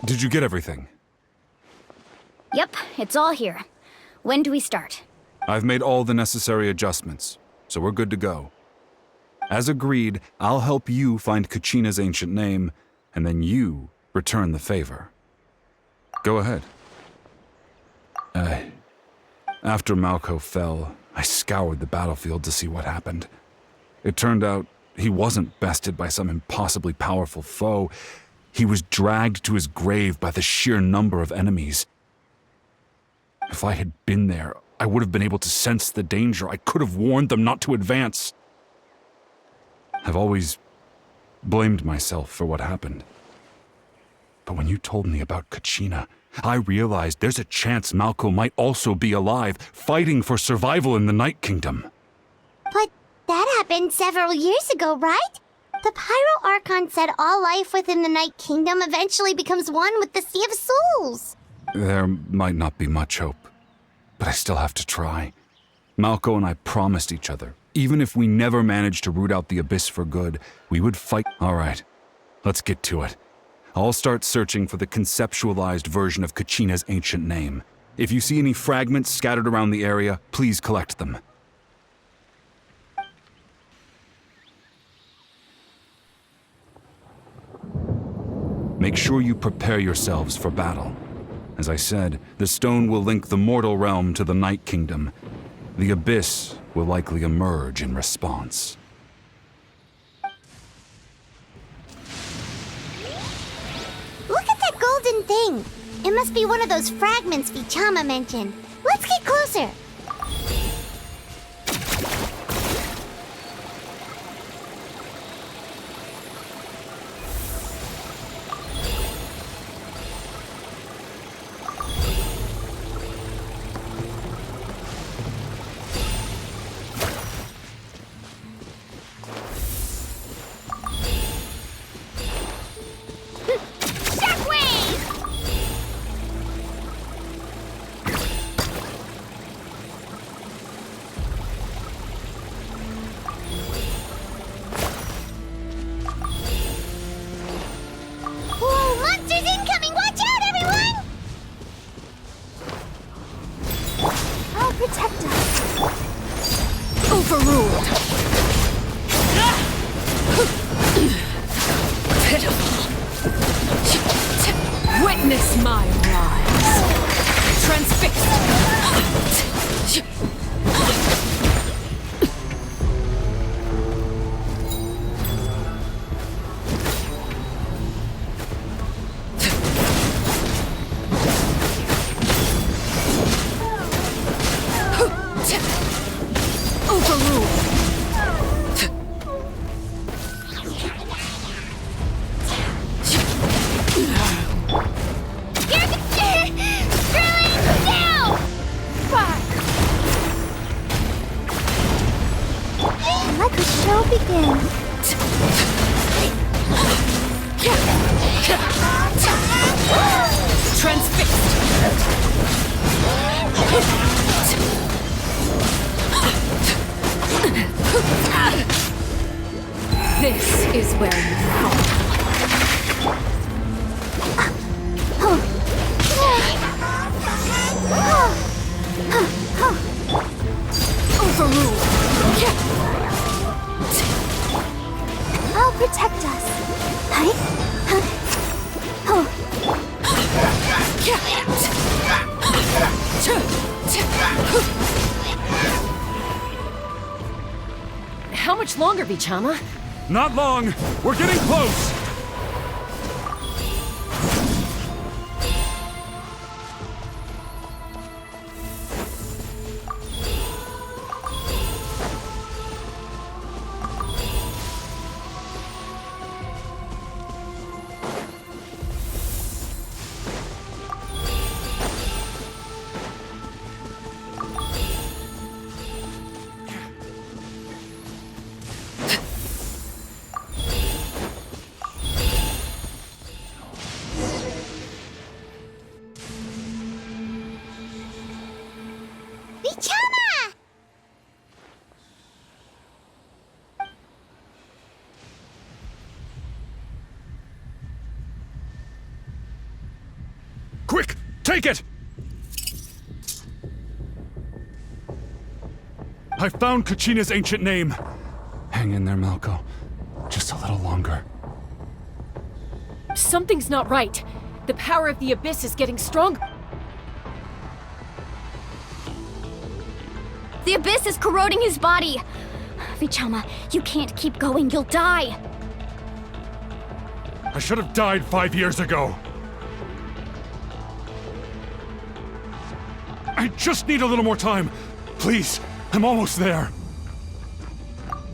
Did you get everything? Yep, it's all here. When do we start? I've made all the necessary adjustments, so we're good to go. As agreed, I'll help you find Kachina's ancient name, and then you return the favor. Go ahead. After Malko fell, I scoured the battlefield to see what happened. It turned out he wasn't bested by some impossibly powerful foe. He was dragged to his grave by the sheer number of enemies. If I had been there, I would have been able to sense the danger. I could have warned them not to advance. I've always blamed myself for what happened. But when you told me about Kachina, I realized there's a chance Malko might also be alive, fighting for survival in the Night Kingdom. But that happened several years ago, right? The Pyro Archon said all life within the Night Kingdom eventually becomes one with the Sea of Souls. There might not be much hope, but I still have to try. Malko and I promised each other, even if we never managed to root out the Abyss for good, we would fight. All right, let's get to it. I'll start searching for the conceptualized version of Kachina's ancient name. If you see any fragments scattered around the area, please collect them. Make sure you prepare yourselves for battle. As I said, the stone will link the mortal realm to the Night Kingdom. The Abyss will likely emerge in response. Look at that golden thing. It must be one of those fragments Vichama mentioned. Let's get closer. Witness my rise. Transfixed. This is where you fall. Overruled. I'll protect us. How much longer, Vichama? Not long. We're getting close. Take it! I found Kachina's ancient name. Hang in there, Malko. Just a little longer. Something's not right. The power of the Abyss is getting stronger. The Abyss is corroding his body. Vichama, you can't keep going. You'll die. I should have died 5 years ago. I just need a little more time. Please, I'm almost there.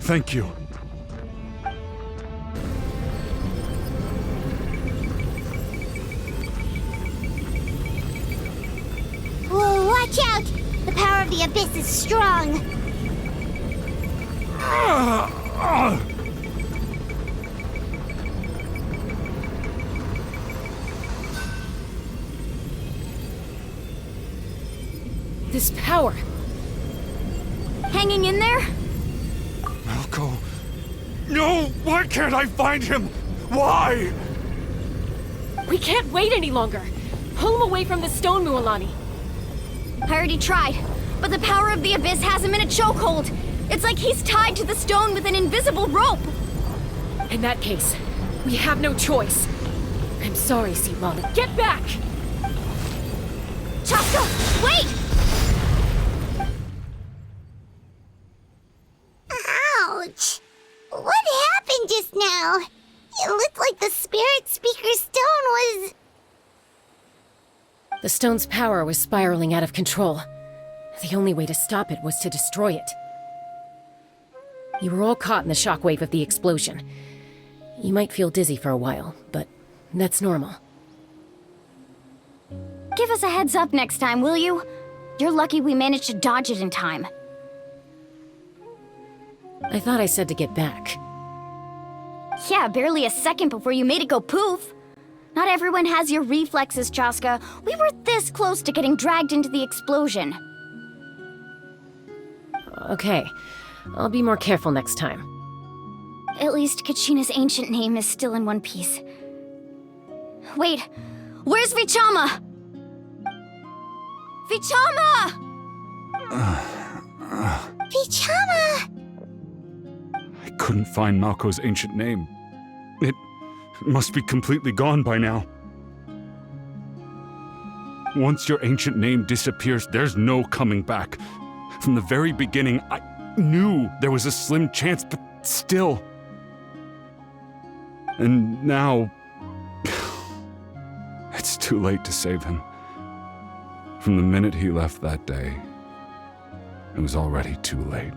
Thank you. Whoa, watch out! The power of the Abyss is strong. This power. Hanging in there? Malko. No! Why can't I find him? Why? We can't wait any longer. Pull him away from the stone, Mualani. I already tried, but the power of the Abyss has him in a chokehold. It's like he's tied to the stone with an invisible rope. In that case, we have no choice. I'm sorry, Simali. Get back! Chaska, wait! Ouch! What happened just now? It looked like the Spirit Speaker's stone was... The stone's power was spiraling out of control. The only way to stop it was to destroy it. You were all caught in the shockwave of the explosion. You might feel dizzy for a while, but that's normal. Give us a heads up next time, will you? You're lucky we managed to dodge it in time. I thought I said to get back. Yeah, barely a second before you made it go poof. Not everyone has your reflexes, Chaska. We were this close to getting dragged into the explosion. Okay, I'll be more careful next time. At least Kachina's ancient name is still in one piece. Wait, where's Vichama? Vichama! Vichama! I couldn't find Malko's ancient name. It must be completely gone by now. Once your ancient name disappears, there's no coming back. From the very beginning, I knew there was a slim chance, but still. And now... it's too late to save him. From the minute he left that day, it was already too late.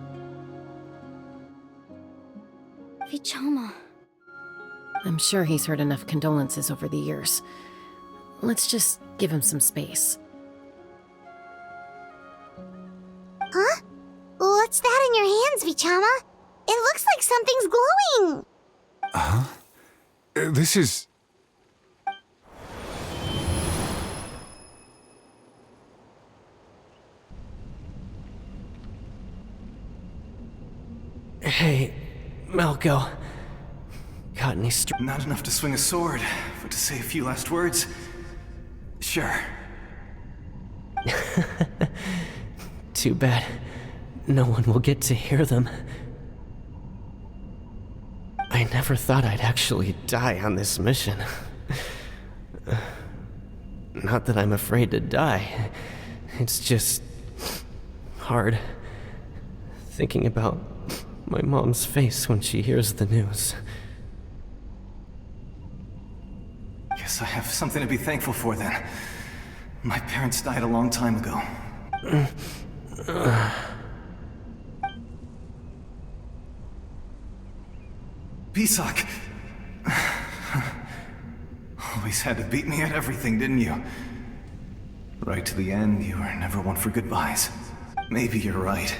Vichama. I'm sure he's heard enough condolences over the years. Let's just give him some space. Huh? What's that in your hands, Vichama? It looks like something's glowing! Huh? This is... Hey, Malko. Got any Not enough to swing a sword, but to say a few last words? Sure. Too bad. No one will get to hear them. I never thought I'd actually die on this mission. Not that I'm afraid to die. It's just... hard. Thinking about my mom's face when she hears the news. Guess I have something to be thankful for then. My parents died a long time ago. Pisak! Always had to beat me at everything, didn't you? Right to the end, you were never one for goodbyes. Maybe you're right.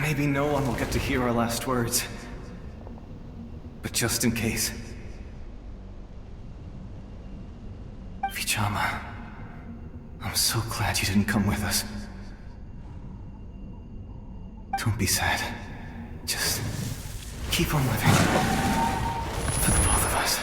Maybe no one will get to hear our last words. But just in case... Vichama, I'm so glad you didn't come with us. Don't be sad. Just keep on living. For the both of us.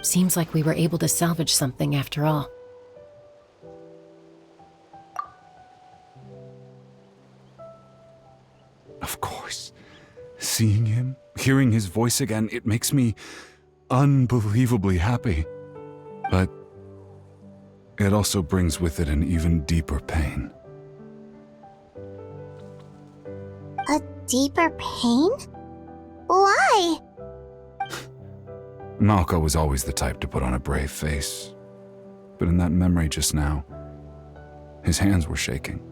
Seems like we were able to salvage something after all. Of course. Seeing him, hearing his voice again, it makes me unbelievably happy. But it also brings with it an even deeper pain. A deeper pain? Why? Malco was always the type to put on a brave face. But in that memory just now, his hands were shaking,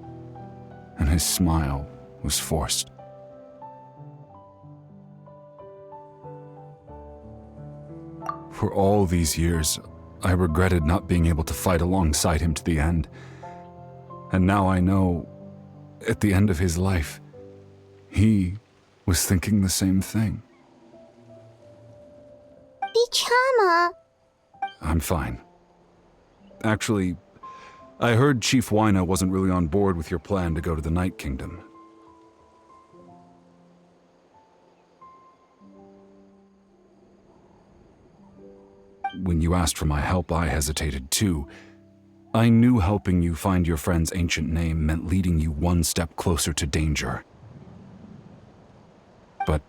and his smile was forced. For all these years, I regretted not being able to fight alongside him to the end. And now I know, at the end of his life, he was thinking the same thing. Bichama. I'm fine. Actually, I heard Chief Wyna wasn't really on board with your plan to go to the Night Kingdom. When you asked for my help, I hesitated too. I knew helping you find your friend's ancient name meant leading you one step closer to danger. But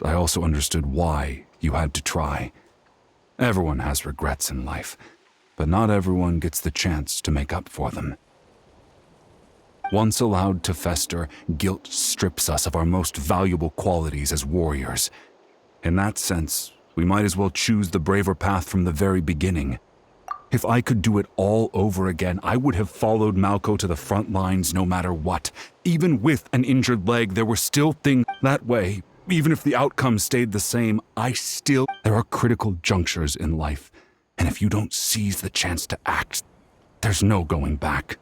I also understood why you had to try. Everyone has regrets in life, but not everyone gets the chance to make up for them. Once allowed to fester, guilt strips us of our most valuable qualities as warriors. In that sense, we might as well choose the braver path from the very beginning. If I could do it all over again, I would have followed Malco to the front lines no matter what. Even with an injured leg, there were still things that way. Even if the outcome stayed the same, there are critical junctures in life. And if you don't seize the chance to act, there's no going back.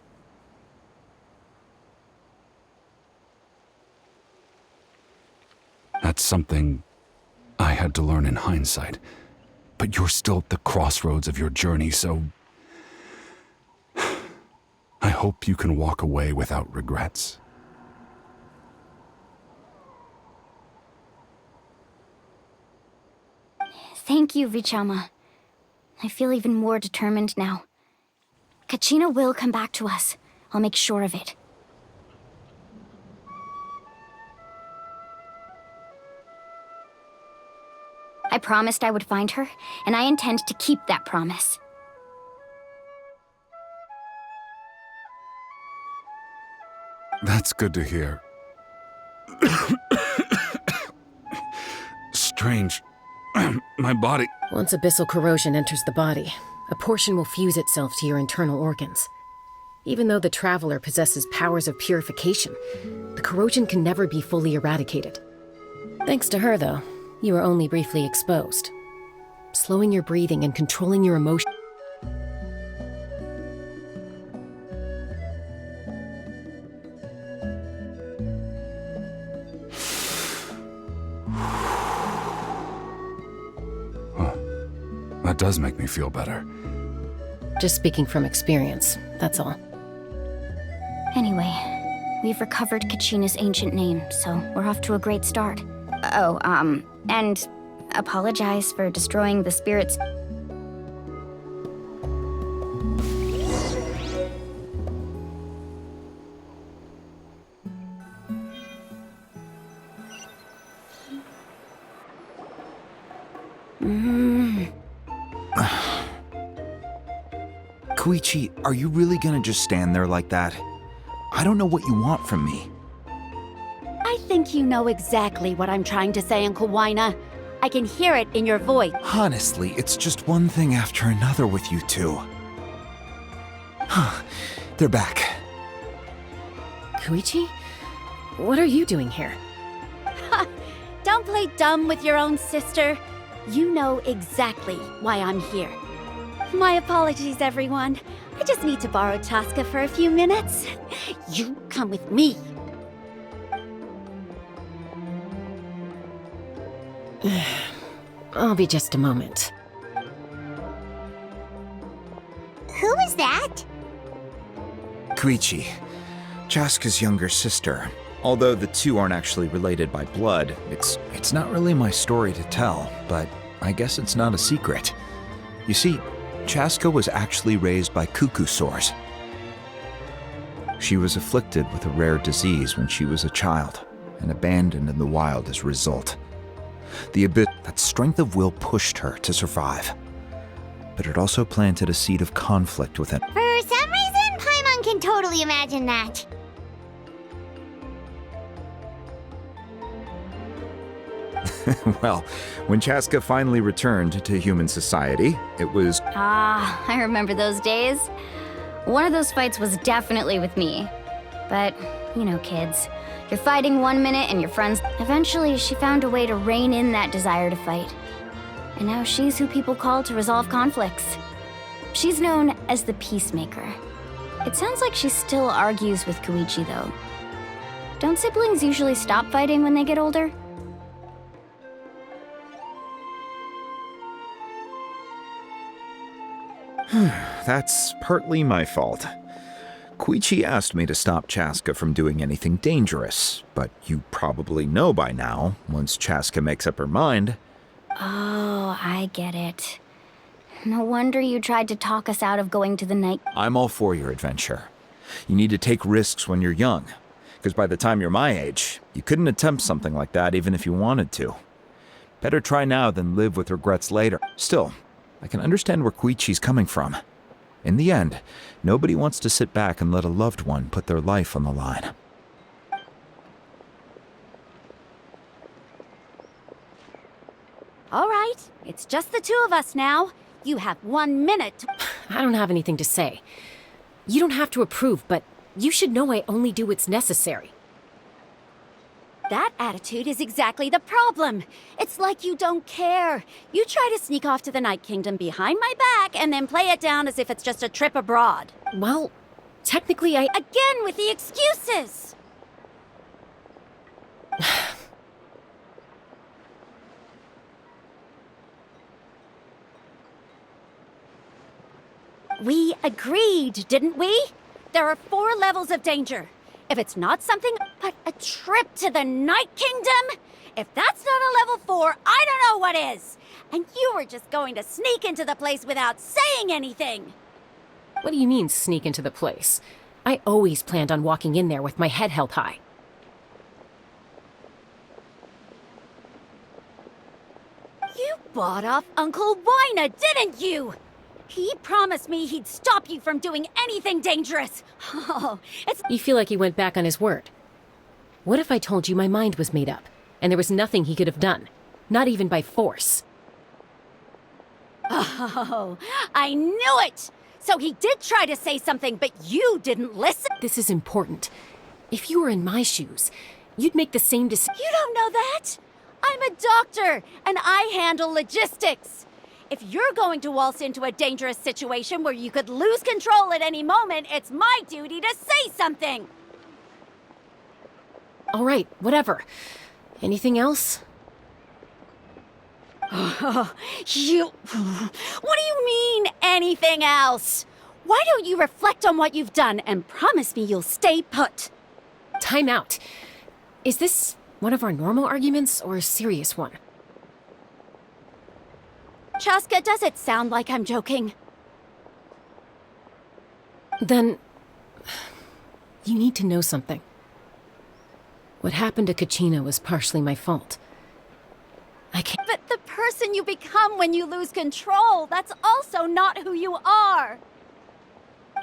That's something I had to learn in hindsight. But you're still at the crossroads of your journey, so I hope you can walk away without regrets. Thank you, Vichama. I feel even more determined now. Kachina will come back to us. I'll make sure of it. I promised I would find her, and I intend to keep that promise. That's good to hear. Strange. My body... Once abyssal corrosion enters the body, a portion will fuse itself to your internal organs. Even though the Traveler possesses powers of purification, the corrosion can never be fully eradicated. Thanks to her, though, you are only briefly exposed. Slowing your breathing and controlling your emotions. That does make me feel better. Just speaking from experience, that's all. Anyway, we've recovered Kachina's ancient name, so we're off to a great start. And apologize for destroying the spirits. Koichi, are you really gonna just stand there like that? I don't know what you want from me. I think you know exactly what I'm trying to say, Uncle Wyna. I can hear it in your voice. Honestly, it's just one thing after another with you two. They're back. Koichi? What are you doing here? Don't play dumb with your own sister. You know exactly why I'm here. My apologies, everyone. I just need to borrow Chaska for a few minutes. You come with me. I'll be just a moment. Who is that? Koichi, Chaska's younger sister. Although the two aren't actually related by blood, it's not really my story to tell, but I guess it's not a secret. You see, Chaska was actually raised by cuckoo sores. She was afflicted with a rare disease when she was a child and abandoned in the wild as a result. That strength of will pushed her to survive, but it also planted a seed of conflict within. For some reason, Paimon can totally imagine that. Well, when Chaska finally returned to human society, it was... Ah, I remember those days. One of those fights was definitely with me. But, you know, kids. You're fighting one minute and your friends... Eventually, she found a way to rein in that desire to fight. And now she's who people call to resolve conflicts. She's known as the Peacemaker. It sounds like she still argues with Koichi, though. Don't siblings usually stop fighting when they get older? That's partly my fault. Koichi asked me to stop Chaska from doing anything dangerous, but you probably know by now, once Chaska makes up her mind... Oh, I get it. No wonder you tried to talk us out of going to the night... I'm all for your adventure. You need to take risks when you're young, because by the time you're my age, you couldn't attempt something like that even if you wanted to. Better try now than live with regrets later. Still, I can understand where Koichi's coming from. In the end, nobody wants to sit back and let a loved one put their life on the line. All right, it's just the two of us now. You have 1 minute to... I don't have anything to say. You don't have to approve, but you should know I only do what's necessary. That attitude is exactly the problem. It's like you don't care. You try to sneak off to the Night Kingdom behind my back and then play it down as if it's just a trip abroad. Well, technically Again with the excuses! We agreed, didn't we? There are 4 levels of danger. If it's not something but a trip to the Night Kingdom, if that's not a level 4, I don't know what is. And you were just going to sneak into the place without saying anything. What do you mean, sneak into the place? I always planned on walking in there with my head held high. You bought off Uncle Wina, didn't you? He promised me he'd stop you from doing anything dangerous. Oh, it's... You feel like he went back on his word. What if I told you my mind was made up, and there was nothing he could have done? Not even by force. Oh, I knew it! So he did try to say something, but you didn't listen? This is important. If you were in my shoes, you'd make the same decision. You don't know that? I'm a doctor, and I handle logistics. If you're going to waltz into a dangerous situation where you could lose control at any moment, it's my duty to say something! All right, whatever. Anything else? What do you mean, anything else? Why don't you reflect on what you've done and promise me you'll stay put? Time out. Is this one of our normal arguments or a serious one? Chaska, does it sound like I'm joking? Then... you need to know something. What happened to Kachina was partially my fault. I can't... But the person you become when you lose control, that's also not who you are!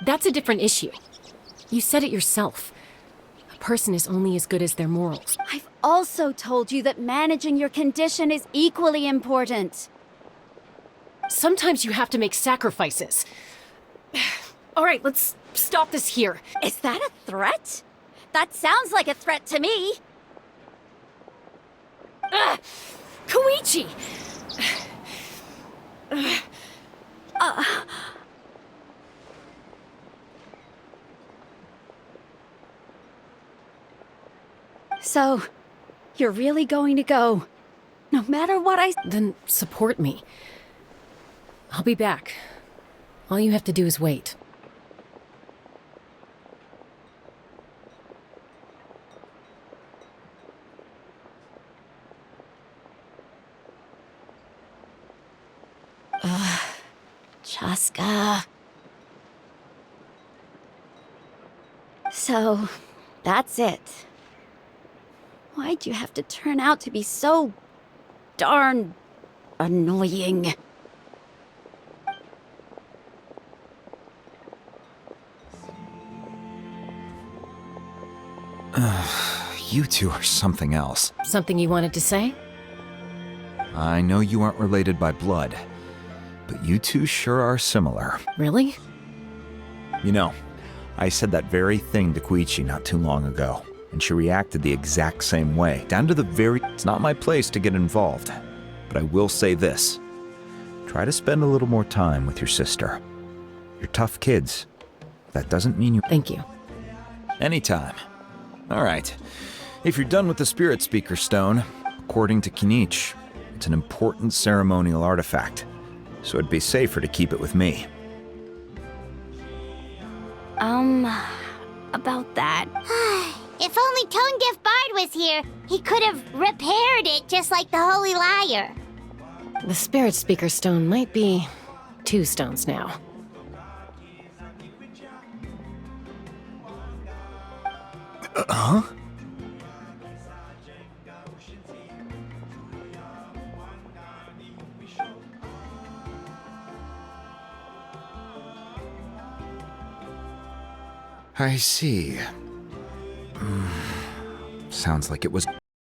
That's a different issue. You said it yourself. A person is only as good as their morals. I've also told you that managing your condition is equally important. Sometimes you have to make sacrifices. All right, let's stop this here. Is that a threat? That sounds like a threat to me. Koichi! So, you're really going to go, no matter what I... Then support me. I'll be back. All you have to do is wait. Chaska. So, that's it. Why'd you have to turn out to be so darn annoying? You two are something else. Something you wanted to say? I know you aren't related by blood, but you two sure are similar. Really? You know, I said that very thing to Koichi not too long ago, and she reacted the exact same way, down to the very... It's not my place to get involved, but I will say this. Try to spend a little more time with your sister. You're tough kids. That doesn't mean you... Thank you. Anytime. All right. If you're done with the Spirit Speaker Stone, according to Kinich, it's an important ceremonial artifact, so it'd be safer to keep it with me. About that. If only Tone Deaf Bard was here, he could have repaired it just like the Holy Liar. The Spirit Speaker Stone might be 2 stones now. Huh? I see. Sounds like it was...